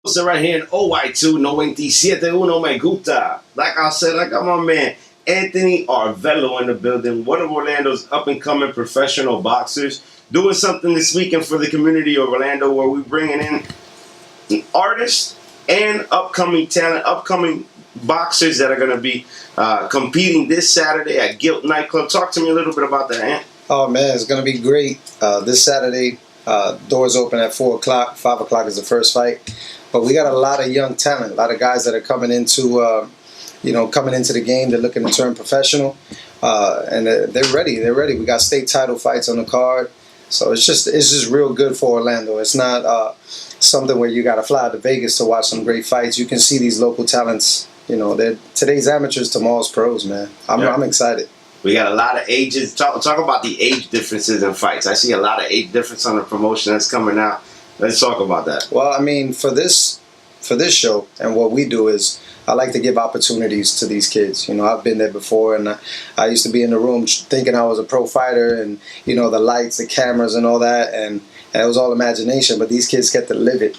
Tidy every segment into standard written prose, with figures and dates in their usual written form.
So right here in Oi2, 97.1 Me Gusta. Like I said, I got my man Anthony Arvelo in the building, one of Orlando's up-and-coming professional boxers, doing something this weekend for the community of Orlando where we're bringing in artists and upcoming talent, upcoming boxers that are going to be competing this Saturday at Gilt nightclub. Talk to me a little bit about that, Ant. Oh, man, it's going to be great. This Saturday, doors open at 4 o'clock. 5 o'clock is the first fight. But we got a lot of young talent, a lot of guys that are coming into, coming into the game. They're looking to turn professional, and they're ready. They're ready. We got state title fights on the card, so it's just real good for Orlando. It's not something where you got to fly to Vegas to watch some great fights. You can see these local talents. They're today's amateurs, tomorrow's pros. Man, I'm excited. We got a lot of ages. Talk about the age differences in fights. I see a lot of age difference on the promotion that's coming out. Let's talk about that. Well, I mean, for this show, and what we do is I like to give opportunities to these kids. I've been there before, and I used to be in the room thinking I was a pro fighter, and the lights, the cameras, and all that, and it was all imagination. But these kids get to live it.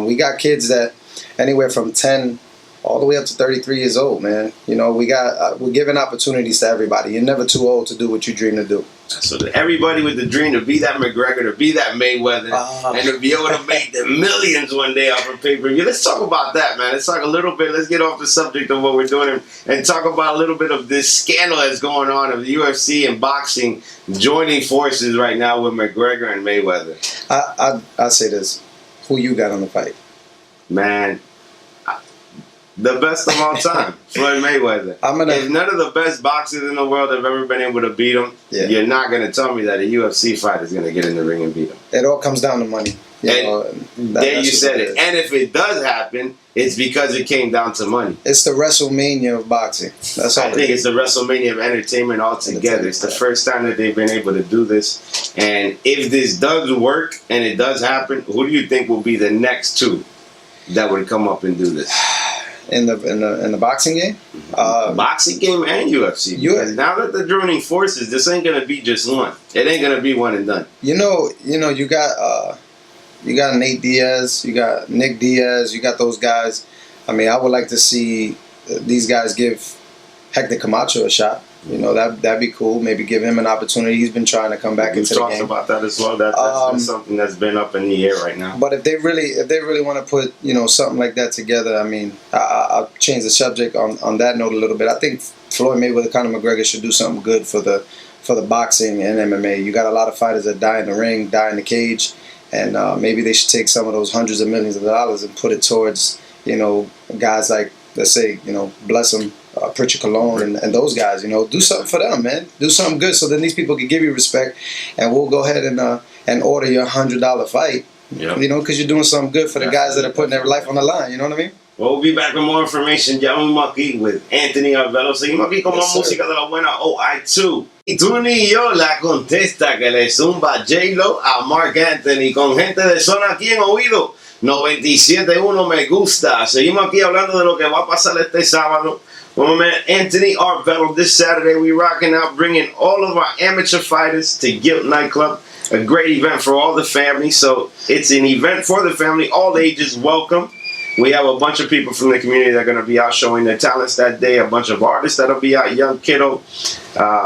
We got kids that anywhere from 10 all the way up to 33 years old, man. We're giving opportunities to everybody. You're never too old to do what you dream to do. So everybody with the dream to be that McGregor, to be that Mayweather, and to be able to make the millions one day off of pay-per-view. Let's talk about that, man. Let's talk a little bit. Let's get off the subject of what we're doing and talk about a little bit of this scandal that's going on of the UFC and boxing joining forces right now with McGregor and Mayweather. I say this. Who you got on the fight? Man, the best of all time, Floyd Mayweather. If none of the best boxers in the world have ever been able to beat him, you're not going to tell me that a UFC fighter is going to get in the ring and beat him. It all comes down to money. There you said it. And if it does happen, it's because it came down to money. It's the WrestleMania of boxing. I think it's the WrestleMania of entertainment altogether. It's the first time that they've been able to do this. And if this does work and it does happen, who do you think will be the next two that would come up and do this? In the boxing game? Boxing game and UFC. Because now that they're joining forces, this ain't gonna be just one. It ain't gonna be one and done. You got Nate Diaz, you got Nick Diaz, you got those guys. I mean, I would like to see these guys give Hector Camacho a shot. That'd be cool. Maybe give him an opportunity. He's been trying to come back into the game. We've talked about that as well. That's been something that's been up in the air right now. But if they really want to put something like that together, I mean, I'll change the subject on that note a little bit. I think Floyd Mayweather, Conor McGregor should do something good for the boxing and MMA. You got a lot of fighters that die in the ring, die in the cage, and maybe they should take some of those hundreds of millions of dollars and put it towards guys like, let's say, bless them. Pritchard Cologne and those guys, do something for them, man. Do something good so then these people can give you respect, and we'll go ahead and order your $100 fight. Because you're doing something good for the guys that are putting their life on the line. You know what I mean? Well, we'll be back with more information. Ya mismo aquí with Anthony Arvelo. Seguimos aquí con más música de la buena Oi2. Y tú ni yo la contesta que le zumba J-Lo a Mark Anthony con gente de zona aquí en Oído 97.1 Me Gusta. Seguimos aquí hablando de lo que va a pasar este sábado. Well, my man, Anthony Arvelo, this Saturday we rocking out, bringing all of our amateur fighters to Gilt nightclub. A great event for all the family. So it's an event for the family, all ages welcome. We have a bunch of people from the community that are going to be out showing their talents that day. A bunch of artists that'll be out. Young Kiddo,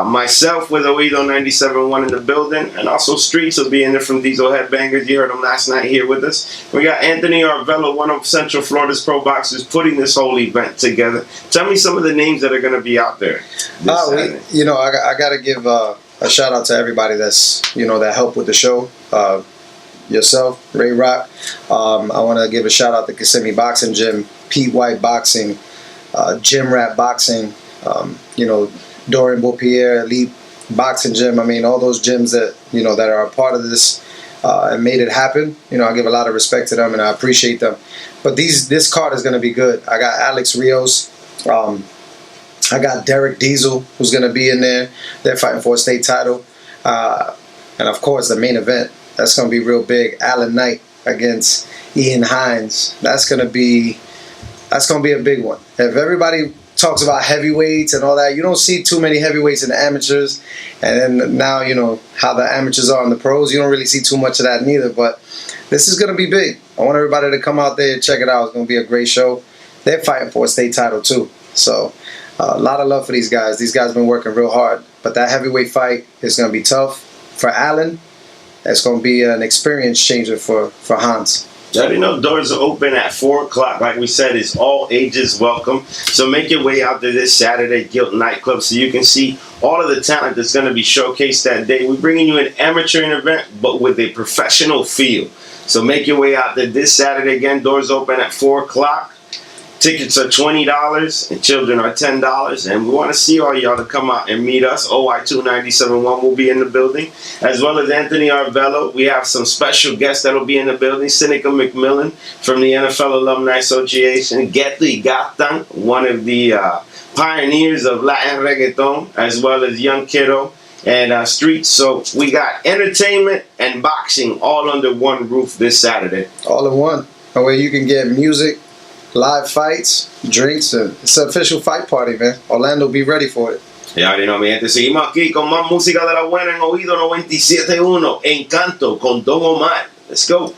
myself with Oi2 97.1 in the building, and also Streets will be in there from Diesel Headbangers. You heard him last night here with us. We got Anthony Arvelo, one of Central Florida's pro boxers, putting this whole event together. Tell me some of the names that are going to be out there. I got to give a shout out to everybody that's that helped with the show. Yourself, Ray Rock. I want to give a shout out to Kissimmee Boxing Gym, Pete White Boxing, Gym Rat Boxing, Dorian Beaupierre, Elite Boxing Gym. I mean, all those gyms that are a part of this and made it happen. I give a lot of respect to them and I appreciate them. But this card is going to be good. I got Alex Rios. I got Derek Diesel, who's going to be in there. They're fighting for a state title. And of course, the main event. That's going to be real big. Alan Knight against Ian Hines. That's going to be a big one. If everybody talks about heavyweights and all that, you don't see too many heavyweights in the amateurs. And then now, how the amateurs are in the pros, you don't really see too much of that neither. But this is going to be big. I want everybody to come out there and check it out. It's going to be a great show. They're fighting for a state title too. So a lot of love for these guys. These guys have been working real hard. But that heavyweight fight is going to be tough for Allen. It's going to be an experience changer for Hans. You already know doors are open at 4 o'clock. Like we said, it's all ages welcome. So make your way out to this Saturday Gilt nightclub so you can see all of the talent that's going to be showcased that day. We're bringing you an amateur event, but with a professional feel. So make your way out there this Saturday. Again, doors open at 4 o'clock. Tickets are $20 and children are $10. And we want to see all y'all to come out and meet us. Oi2 97.1 will be in the building, as well as Anthony Arvelo. We have some special guests that will be in the building. Seneca McMillan from the NFL Alumni Association. Getty Gatan, one of the pioneers of Latin reggaeton, as well as Young Kiddo and Streets. So we got entertainment and boxing all under one roof this Saturday. All in one. Where you can get music, live fights, drinks, and it's an official fight party, man. Orlando, be ready for it. Ya already know, mi gente. Seguimos aquí con más música de la buena en Oído 97.1. Encanto con Don Omar. Let's go.